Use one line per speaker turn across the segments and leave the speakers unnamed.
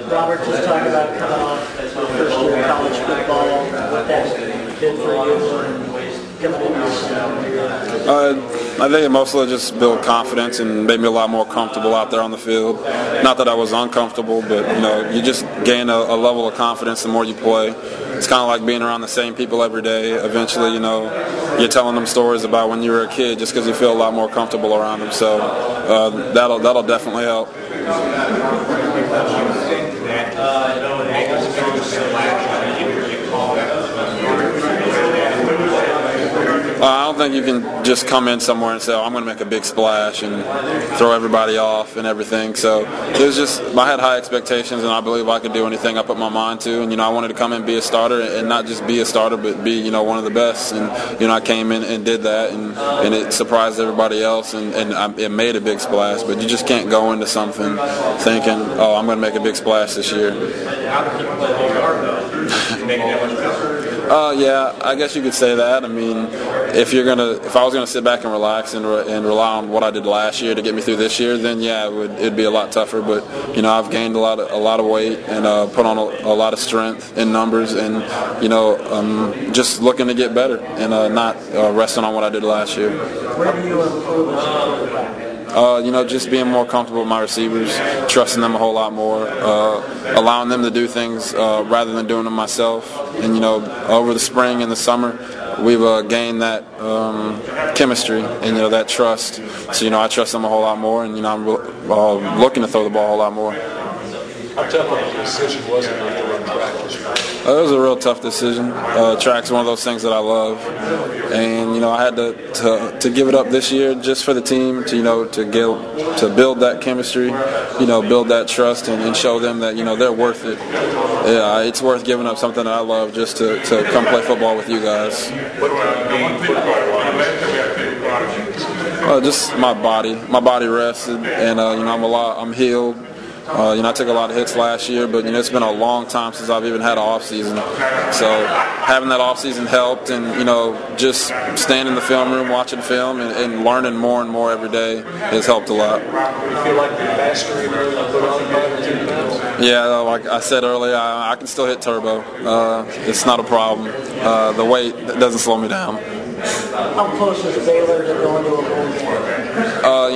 Robert, just talk about coming off your first year of college football, what that did for you and coming into your
I think it mostly just built confidence and made me a lot more comfortable out there on the field. Not that I was uncomfortable, but you just gain a level of confidence the more you play. It's kind of like being around the same people every day. Eventually, you're telling them stories about when you were a kid just because you feel a lot more comfortable around them. So that'll definitely help. I don't think you can just come in somewhere and say, I'm going to make a big splash and throw everybody off and everything. So it was just, I had high expectations, and I believe I could do anything I put my mind to. And, I wanted to come in and be a starter, and not just be a starter, but be, one of the best. And, I came in and did that, and it surprised everybody else, and it made a big splash. But you just can't go into something thinking, I'm going to make a big splash this year. Yeah, I guess you could say that. I mean, if I was gonna sit back and relax and rely on what I did last year to get me through this year, then yeah, it'd be a lot tougher. But I've gained a lot of weight and put on a lot of strength in numbers, and just looking to get better and not resting on what I did last year.
Where do you improve?
Just being more comfortable with my receivers, trusting them a whole lot more, allowing them to do things rather than doing them myself. And, over the spring and the summer, we've gained that chemistry and, that trust. So, I trust them a whole lot more, and, I'm looking to throw the ball a whole lot more.
How tough of a decision was it to run track this year?
It was a real tough decision. Track's one of those things that I love, and I had to give it up this year just for the team to build that chemistry, build that trust, and show them that they're worth it. Yeah, it's worth giving up something that I love just to come play football with you guys.
What about football?
Just my body rested, and I'm healed. I took a lot of hits last year, but it's been a long time since I've even had an off season. So having that off season helped, and just staying in the film room, watching film, and learning more and more every day has helped a lot.
You feel like you're mastering what you put on 5 or 10 pounds?
Yeah, like I said earlier, I can still hit turbo. It's not a problem. The weight doesn't slow me down.
How close is Baylor to going to a bowl game?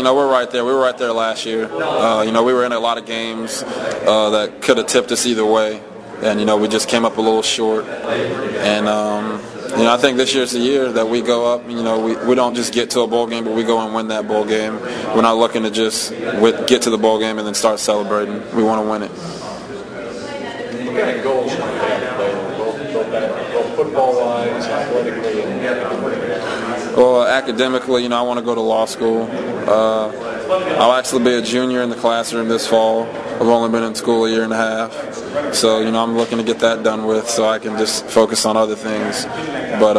We're right there. We were right there last year. We were in a lot of games that could have tipped us either way, and we just came up a little short. And I think this year's the year that we go up. We don't just get to a bowl game, but we go and win that bowl game. We're not looking to just get to the bowl game and then start celebrating. We want to win it.
What kind of goals do you have, both football-wise, athletically, and
well, academically, I want to go to law school. I'll actually be a junior in the classroom this fall. I've only been in school a year and a half. So, I'm looking to get that done with so I can just focus on other things. But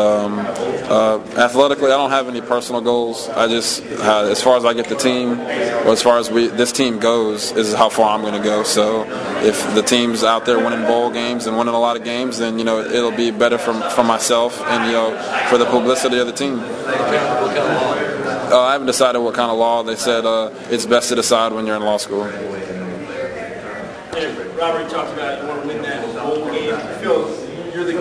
athletically, I don't have any personal goals. I just, as far as I get the team, or as far as this team goes, is how far I'm going to go. So if the team's out there winning bowl games and winning a lot of games, then, it'll be better for myself and, for the publicity of the team. I haven't decided what kind of law. They said it's best to decide when you're in law school.
Robert talked about you want to win that bowl game. You feel you're the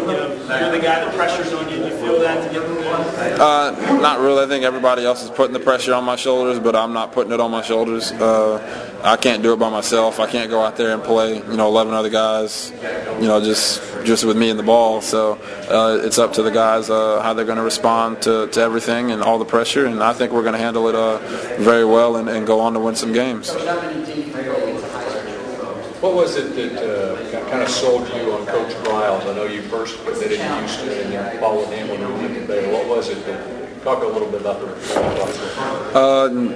guy that pressure's on you. Do you feel that to get the win?
Not really. I think everybody else is putting the pressure on my shoulders, but I'm not putting it on my shoulders. I can't do it by myself. I can't go out there and play, 11 other guys, just with me and the ball. So it's up to the guys how they're going to respond to everything and all the pressure. And I think we're going to handle it very well and go on to win some games.
What was it that kind of sold you on Coach Briles? I know you first committed to Houston and you followed him when you went to Baylor. What was it that, talk a little bit about the recruiting process?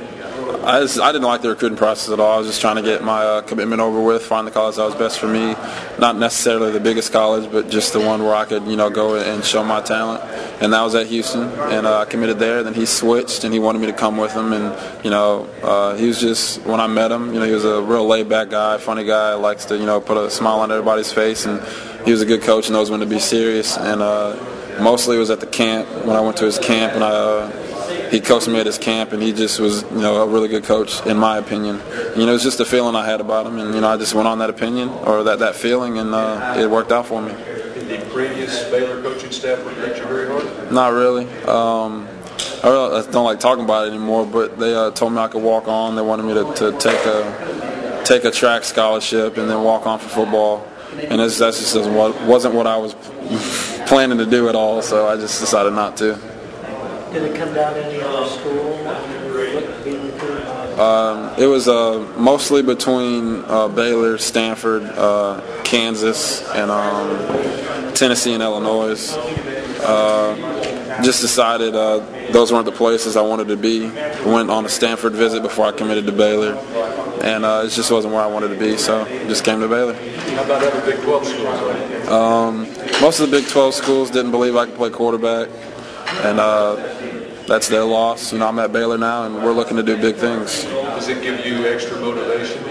I didn't like the recruiting process at all. I was just trying to get my commitment over with, find the college that was best for me. Not necessarily the biggest college, but just the one where I could, go and show my talent. And that was at Houston, and I committed there. Then he switched, and he wanted me to come with him. And he was just, when I met him, he was a real laid-back guy, funny guy, likes to, put a smile on everybody's face. And he was a good coach, knows when to be serious. And mostly it was at the camp when I went to his camp, and he coached me at his camp, and he just was, a really good coach, in my opinion. It was just a feeling I had about him, and, I just went on that opinion, or that feeling, and it worked out for me.
Did the previous Baylor coaching staff recruit you very hard?
Not really. I don't like talking about it anymore, but they told me I could walk on. They wanted me to take a track scholarship and then walk on for football. And that just wasn't what I was planning to do at all, so I just decided not to.
Did it come down to any other school?
It was mostly between Baylor, Stanford, Kansas, and Tennessee and Illinois. Just decided those weren't the places I wanted to be. Went on a Stanford visit before I committed to Baylor, and it just wasn't where I wanted to be, so just came to Baylor.
How about other Big 12 schools?
Most of the Big 12 schools didn't believe I could play quarterback, and that's their loss. I'm at Baylor now, and we're looking to do big things.
Does it give you extra motivation?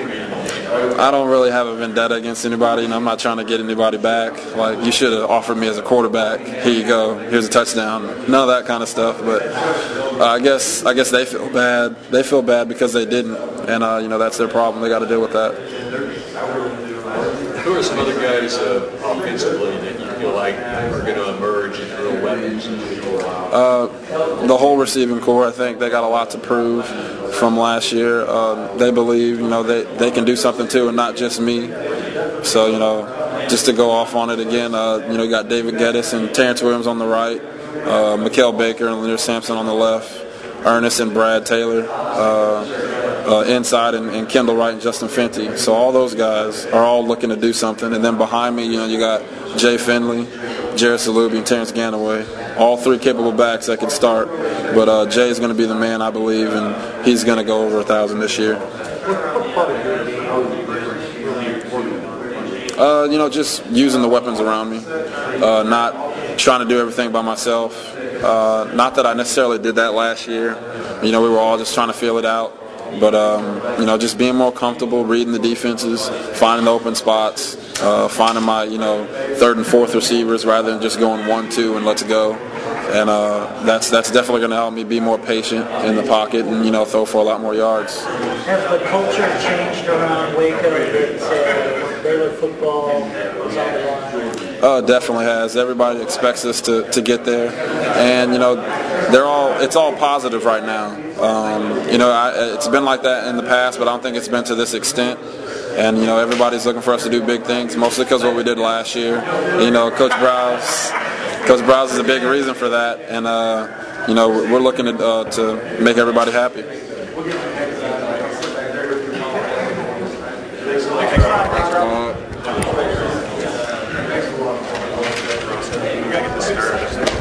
I don't really have a vendetta against anybody, and I'm not trying to get anybody back. Like, you should have offered me as a quarterback. Here you go. Here's a touchdown. None of that kind of stuff. But I guess they feel bad. They feel bad because they didn't, and that's their problem. They got to deal with that.
Who are some other guys offensively that you feel like are going to emerge as real weapons?
The whole receiving core, I think they got a lot to prove from last year. They believe, they can do something too, and not just me. So, just to go off on it again, you got David Geddes and Terrence Williams on the right, Mikael Baker and Leonard Sampson on the left, Ernest and Brad Taylor inside, and Kendall Wright and Justin Fenty. So all those guys are all looking to do something. And then behind me, you got Jay Finley, Jared Salubi, and Terrence Ganaway. All three capable backs that can start. But Jay is going to be the man, I believe, and he's going to go over 1,000 this year. Just using the weapons around me, not trying to do everything by myself. Not that I necessarily did that last year. We were all just trying to feel it out. But, just being more comfortable, reading the defenses, finding the open spots, finding my, third and fourth receivers rather than just going 1-2 and let's go. And that's definitely going to help me be more patient in the pocket and, throw for a lot more yards.
Has the culture changed around Waco that Baylor football is on the line?
Definitely has. Everybody expects us to get there, and it's all positive right now. It's been like that in the past, but I don't think it's been to this extent. And everybody's looking for us to do big things, mostly because of what we did last year. Coach Browse is a big reason for that, and we're looking to make everybody happy.
We gotta get this started.